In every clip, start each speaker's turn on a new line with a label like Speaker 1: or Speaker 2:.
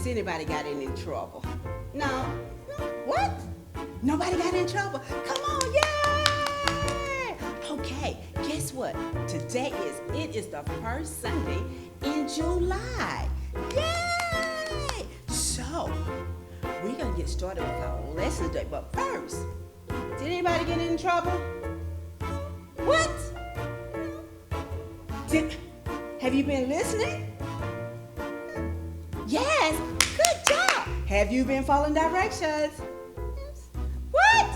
Speaker 1: Has anybody got in trouble? No. What? Nobody got in trouble. Come on, yay! Okay, guess what? Today is the first Sunday in July. Yay! So, we're gonna get started with our lesson today. But first, did anybody get in trouble? What? Have you been listening? Yes, good job. Have you been following directions? What?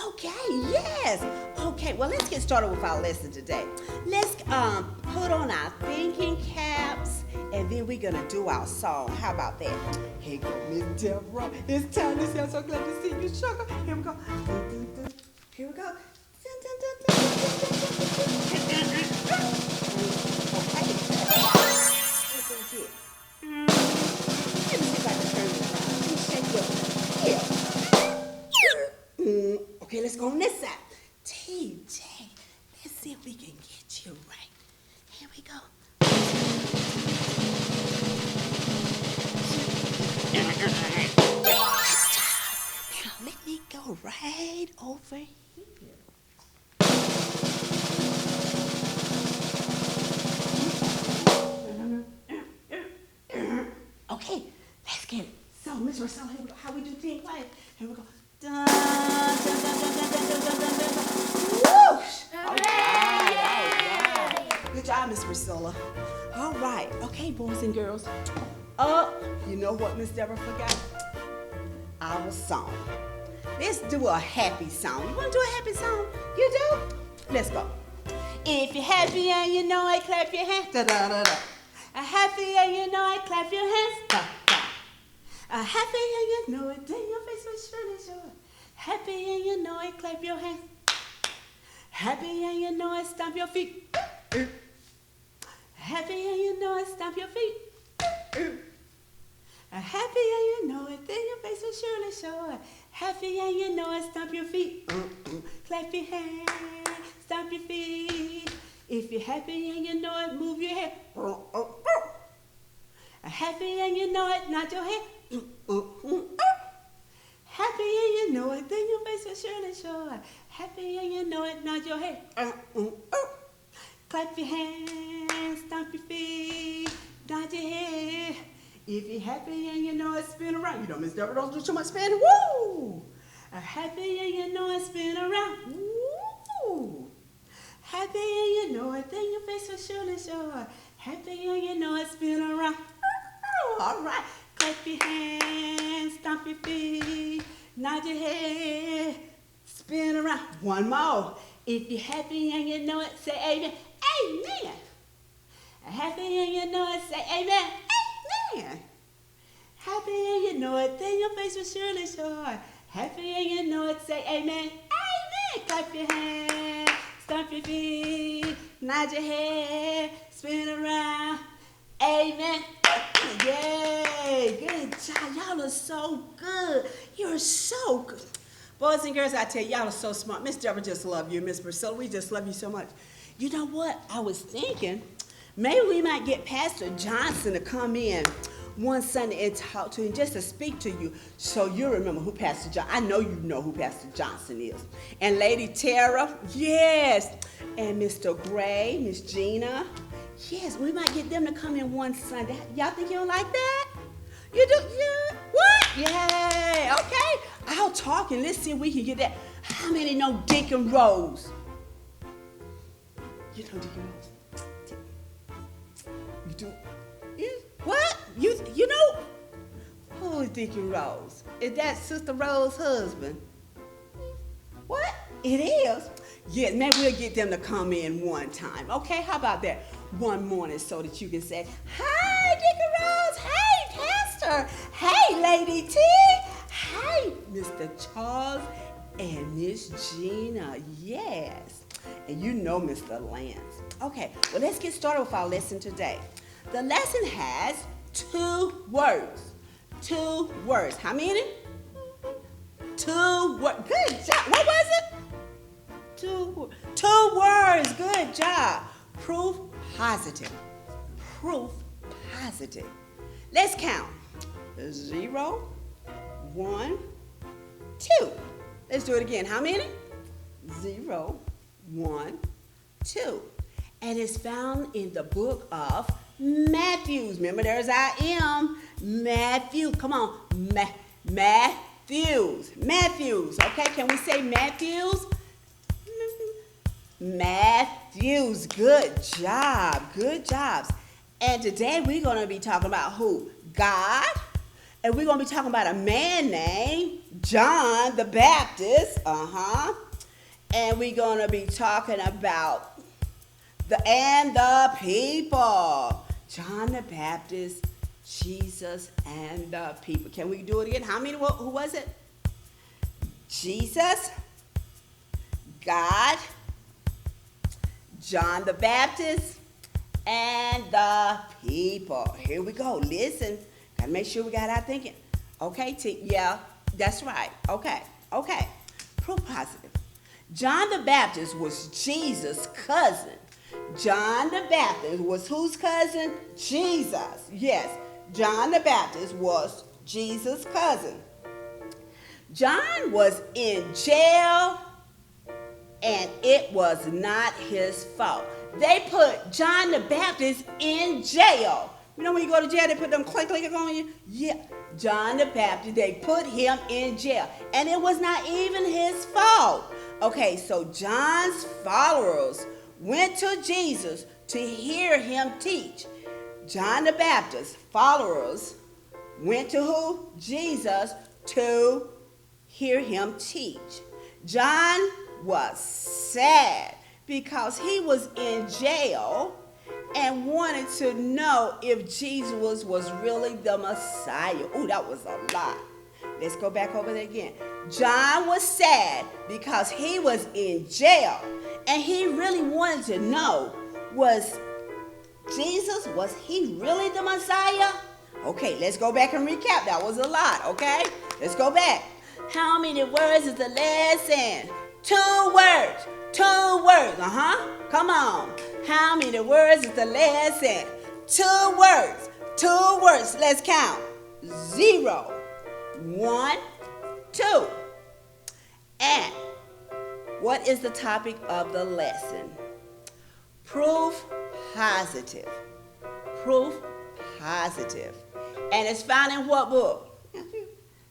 Speaker 1: Okay, yes. Okay, well, let's get started with our lesson today. Let's put on our thinking caps, and then we're gonna do our song. How about that? Here you go, Miss Deborah. It's time to say I'm so glad to see you, sugar. Here we go. Here we go. Okay, let's go on this side. TJ, let's see if we can get you right. Here we go. Now let me go right over here. Okay, let's get it. So, Miss Marcella, here we go. How we do team play? Here we go. Dun, dun, dun, dun, dun, dun, dun, dun, dun, dun. Whoosh! All right. Good job, Miss Priscilla. All right. Okay, boys and girls. You know what Miss Deborah forgot? Our song. Let's do a happy song. You want to do a happy song? You do? Let's go. If you're happy and you know it, clap your hands. Da, da, da, da. Happy and you know it, clap your hands. Da, da. Happy and you know it, then your face will surely show it. Happy and you know it, clap your hands. Happy and you know it, stomp your feet. Happy and you know it, stomp your feet. Happy and you know it, then your face will surely show it. Happy and you know it, stomp your feet. Clap your hands, stomp your feet. If you're happy and you know it, move your head. Happy and you know it, nod your head. Happy and you know it, then your face will surely show it. Happy and you know it, nod your head. Clap your hands, stomp your feet, nod your head. If you're happy and you know it, spin around. You know, Miss Deborah don't do too much spinning. Woo! Happy and you know it, spin around. Woo! Happy and you know it, then your face will surely show it. Happy and you know it, spin around. All right. Clap your hands, stomp your feet, nod your head, spin around. One more. If you're happy and you know it, say amen. Amen. Happy and you know it, say amen. Amen. Happy and you know it, then your face will surely show it. Happy and you know it, say amen. Amen. Clap your hands, stomp your feet, nod your head, spin around. Amen. Yay. Good job. Y'all are so good. You're so good. Boys and girls, I tell you, y'all are so smart. Miss Deborah just love you. Miss Priscilla, we just love you so much. You know what? I was thinking maybe we might get Pastor Johnson to come in one Sunday and talk to him, just to speak to you, so you remember who Pastor Johnson. I know you know who Pastor Johnson is. And Lady Tara, yes. And Mr. Gray, Miss Gina, yes. We might get them to come in one Sunday. Y'all think you don't like that? You do? Yeah. What? Yay. Okay. I'll talk and let's see if we can get that. How many know Deacon Rose? You know Deacon Rose? You do? What? You know? Who is Deacon Rose? Is that Sister Rose's husband? What? It is? Yes, maybe we'll get them to come in one time. Okay, how about that? One morning so that you can say, hi, Deacon Rose. Hey, Pastor. Hey, Lady T. Hey, Mr. Charles and Miss Gina. Yes. And you know Mr. Lance. Okay, well, let's get started with our lesson today. The lesson has 2 words. 2 words. How many? 2 words. Good job. What was it? 2 words. Good job. Proof positive. Proof positive. Let's count. 0, 1, 2. Let's do it again. How many? 0, 1, 2. And it's found in the book of Matthew. Remember, there's our M. Matthew. Come on. Matthews. Matthews. Okay, can we say Matthews? Matthews. Good job. Good jobs. And today we're going to be talking about who? God. And we're going to be talking about a man named John the Baptist. And we're going to be talking about the people. John the Baptist, Jesus, and the people. Can we do it again? How many? Who was it? Jesus, God, John the Baptist, and the people. Here we go. Listen. Gotta make sure we got our thinking. Okay, yeah, that's right. Okay. Proof positive. John the Baptist was Jesus' cousin. John the Baptist was whose cousin? Jesus. Yes, John the Baptist was Jesus' cousin. John was in jail, and it was not his fault. They put John the Baptist in jail. You know when you go to jail, they put them clickers on you? Yeah. John the Baptist, they put him in jail. And it was not even his fault. Okay, so John's followers went to Jesus to hear him teach. John the Baptist's followers went to who? Jesus, to hear him teach. John was sad because he was in jail and wanted to know if Jesus was really the Messiah. Oh, that was a lot. Let's go back over there again. John was sad because he was in jail, and he really wanted to know, was he really the Messiah? Okay, let's go back and recap. That was a lot, okay? Let's go back. How many words is the lesson? 2 words. 2 words. Come on. How many words is the lesson? 2 words. 2 words. Let's count. 0, 1, 2. And what is the topic of the lesson? Proof positive. Proof positive. And it's found in what book?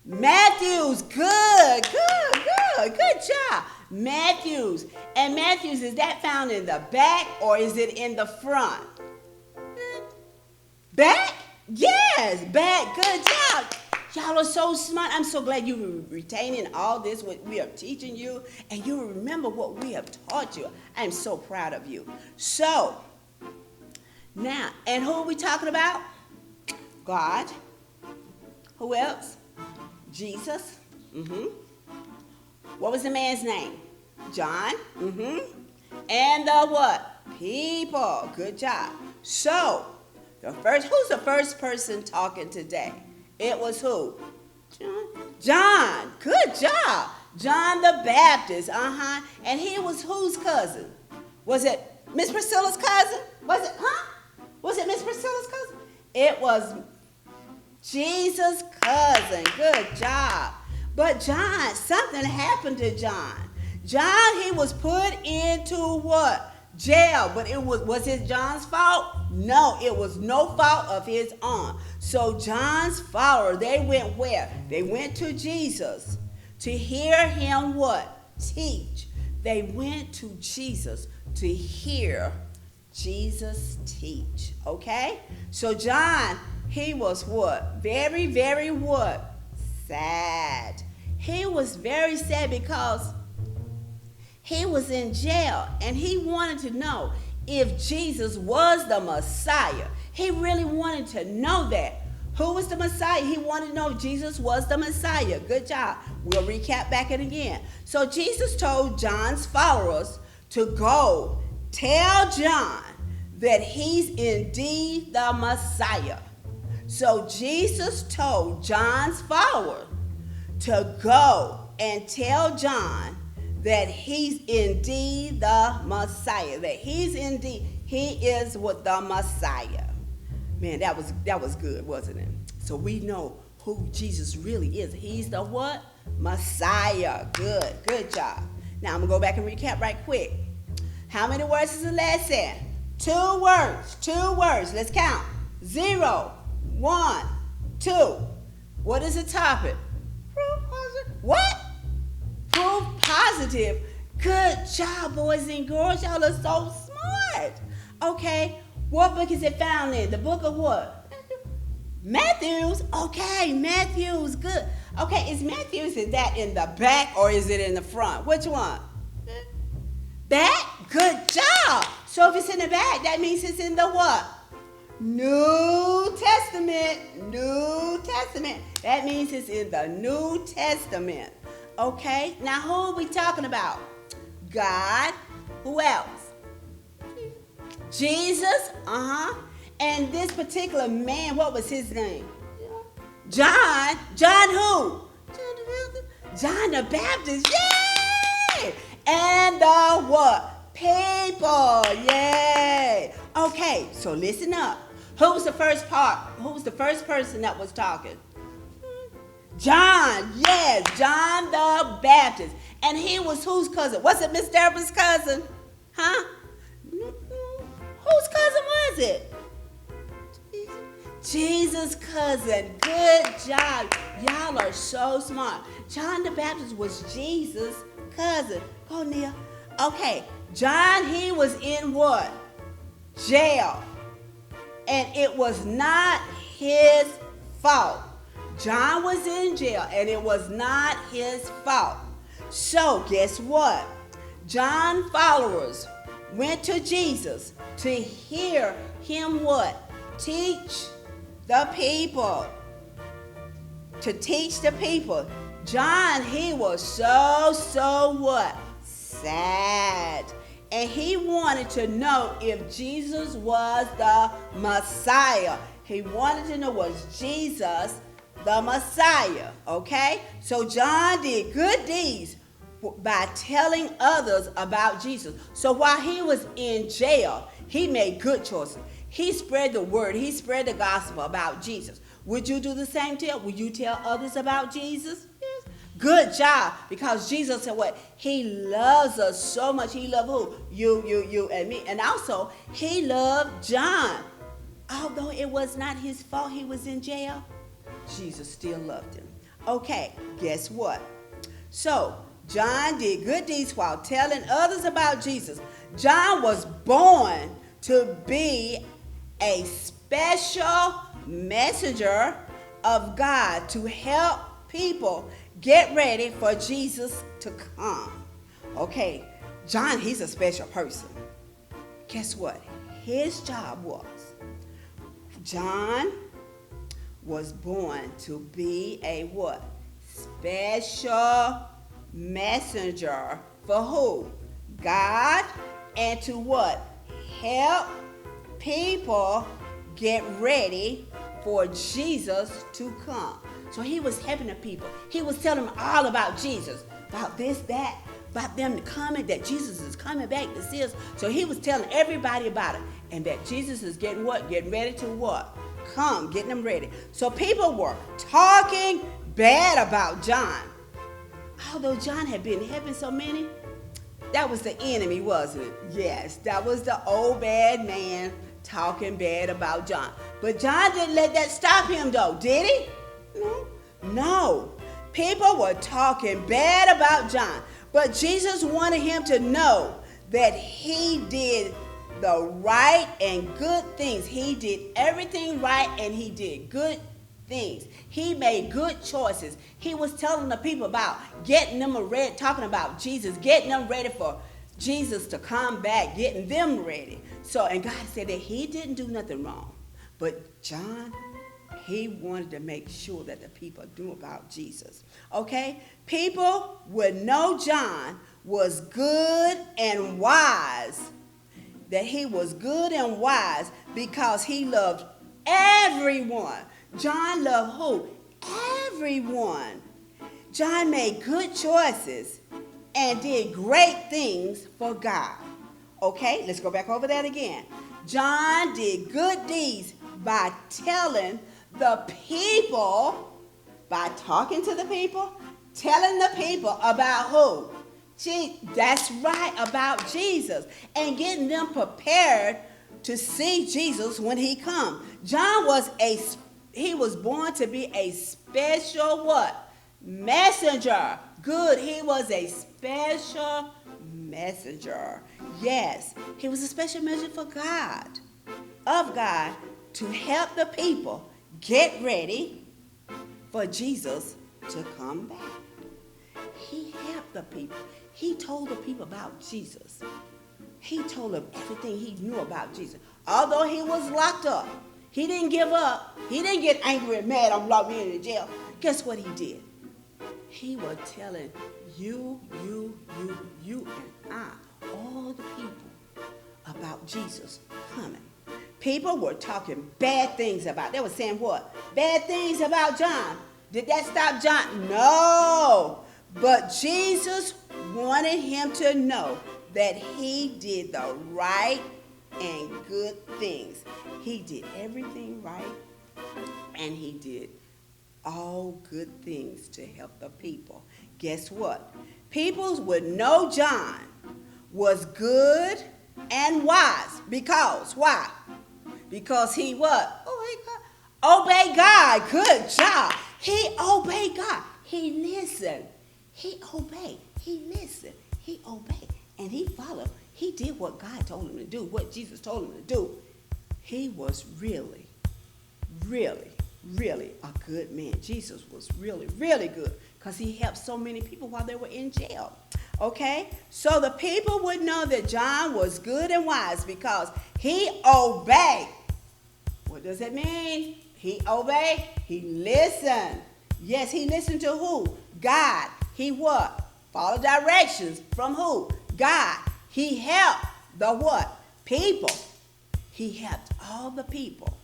Speaker 1: Matthews. Good job. Matthews. And Matthews, is that found in the back or is it in the front? Back? Yes, back. Good job. Y'all are so smart. I'm so glad you were retaining all this, what we are teaching you, and you will remember what we have taught you. I am so proud of you. So, now, and who are we talking about? God. Who else? Jesus. What was the man's name? John. And the what? People. Good job. So, who's the first person talking today? It was who? John. Good job. John the Baptist. And he was whose cousin? Was it Miss Priscilla's cousin? Was it Miss Priscilla's cousin? It was Jesus' cousin. Good job. But John, something happened to John. John, he was put into what? Jail. But was it John's fault? No, it was no fault of his own. So John's followers, they went where? They went to Jesus to hear him what? Teach. They went to Jesus to hear Jesus teach. Okay? So John, he was what? Very, very what? Sad. He was very sad because he was in jail and he wanted to know if Jesus was the Messiah. He really wanted to know that. Who was the Messiah? He wanted to know if Jesus was the Messiah. Good job. We'll recap back it again. So Jesus told John's followers to go tell John that he's indeed the Messiah. So Jesus told John's followers to go and tell John that he's indeed the Messiah. That he is what the Messiah. Man, that was good, wasn't it? So we know who Jesus really is. He's the what? Messiah. Good job. Now I'm going to go back and recap right quick. How many words is the lesson? 2 words. Let's count. 0, 1, 2. What is the topic? Proof positive. What? Proof positive. Good job, boys and girls. Y'all are so smart. Okay. What book is it found in? The book of what? Matthews. Okay, Matthews. Good. Okay, is Matthews, is that in the back or is it in the front? Which one? Back? Good job. So if it's in the back, that means it's in the what? New Testament. That means it's in the New Testament. Okay, now who are we talking about? God. Who else? Jesus. And this particular man, what was his name? John. John who? John the Baptist. Yay! And the what? People. Yay! Okay, so listen up. Who was the first person that was talking? John. Yes, John the Baptist. And he was whose cousin? Was it Miss Deborah's cousin? Huh? Whose cousin was it? Jesus' cousin. Good job. Y'all are so smart. John the Baptist was Jesus' cousin. Go, Neil. Okay, John, he was in what? Jail. And it was not his fault. John was in jail, and it was not his fault. So, guess what? John's followers went to Jesus to hear him what? Teach the people. To teach the people. John, he was so what? Sad. And he wanted to know if Jesus was the Messiah. He wanted to know, was Jesus the Messiah? Okay? So John did good deeds by telling others about Jesus. So while he was in jail, he made good choices. He spread the word. He spread the gospel about Jesus. Would you do the same too? Would you tell others about Jesus? Yes. Good job. Because Jesus said what? He loves us so much. He loved who? You, and me. And also, he loved John. Although it was not his fault he was in jail, Jesus still loved him. Okay, guess what? So, John did good deeds while telling others about Jesus. John was born to be a special messenger of God to help people get ready for Jesus to come. Okay, John, he's a special person. Guess what? His job was, John was born to be a what? Special messenger for who? God, and to what? Help people get ready for Jesus to come. So he was helping the people. He was telling them all about Jesus, about this, that, about them coming, that Jesus is coming back to see us. So he was telling everybody about it, and that Jesus is getting what? Getting ready to what? Come, getting them ready. So people were talking bad about John. Although John had been helping so many, that was the enemy, wasn't it? Yes, that was the old bad man talking bad about John. But John didn't let that stop him though, did he? No. People were talking bad about John. But Jesus wanted him to know that he did the right and good things. He did everything right and he did good things. He made good choices. He was telling the people about getting them ready, talking about Jesus, getting them ready for Jesus to come back, getting them ready. So, and God said that he didn't do nothing wrong. But John, he wanted to make sure that the people knew about Jesus. Okay? People would know John was good and wise. That he was good and wise because he loved everyone. John loved who? Everyone. John made good choices and did great things for God. Okay, let's go back over that again. John did good deeds by telling the people, by talking to the people, telling the people about who? That's right, about Jesus, and getting them prepared to see Jesus when he comes. John he was born to be a special what? Messenger. Good, he was a special messenger. Yes, he was a special messenger for God, of God, to help the people get ready for Jesus to come back. He helped the people. He told the people about Jesus. He told them everything he knew about Jesus. Although he was locked up, he didn't give up. He didn't get angry and mad, I'm locked me in jail. Guess what he did? He was telling you, and I, all the people about Jesus coming. People were talking bad things about. They were saying what? Bad things about John. Did that stop John? No. But Jesus wanted him to know that he did the right and good things. He did everything right, and he did all good things to help the people. Guess what? People would know John was good and wise. Because, why? Because he what? Obey God. Good job. He obeyed God. He listened. He obeyed. He listened. He obeyed. And he followed. He did what God told him to do, what Jesus told him to do. He was really, really, really a good man. Jesus was really, really good because he helped so many people while they were in jail. Okay? So the people would know that John was good and wise because he obeyed. What does it mean? He obeyed. He listened. Yes, he listened to who? God. He what? Followed directions from who? God. He helped the what? People. He helped all the people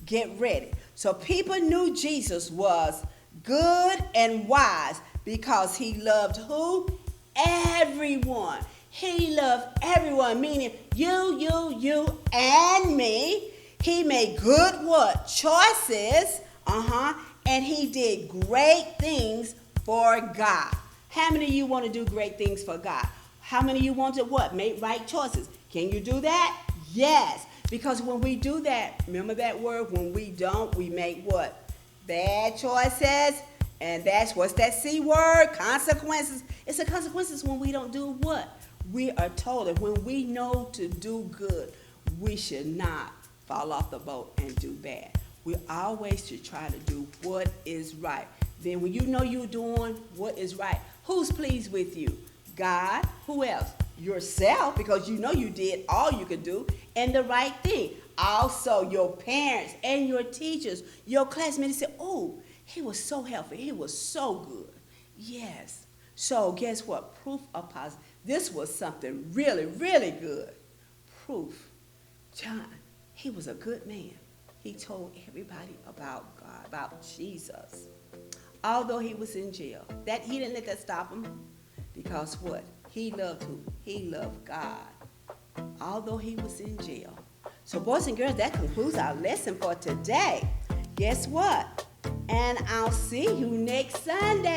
Speaker 1: get ready. So people knew Jesus was good and wise because he loved who? Everyone. He loved everyone, meaning you, and me. He made good what? Choices. And he did great things for God. How many of you want to do great things for God? How many of you want to what? Make right choices. Can you do that? Yes. Because when we do that, remember that word? When we don't, we make what? Bad choices. And what's that C word? Consequences. It's the consequences when we don't do what? We are told that when we know to do good, we should not fall off the boat and do bad. We always should try to do what is right. Then when you know you're doing what is right, who's pleased with you? God. Who else? Yourself, because you know you did all you could do and the right thing. Also, your parents and your teachers, your classmates say, oh, he was so helpful. He was so good. Yes. So guess what? Proof of positive. This was something really, really good. Proof. John, he was a good man. He told everybody about God, about Jesus. Although he was in jail, he didn't let that stop him. Because what? He loved who? He loved God. Although he was in jail. So boys and girls, that concludes our lesson for today. Guess what? And I'll see you next Sunday.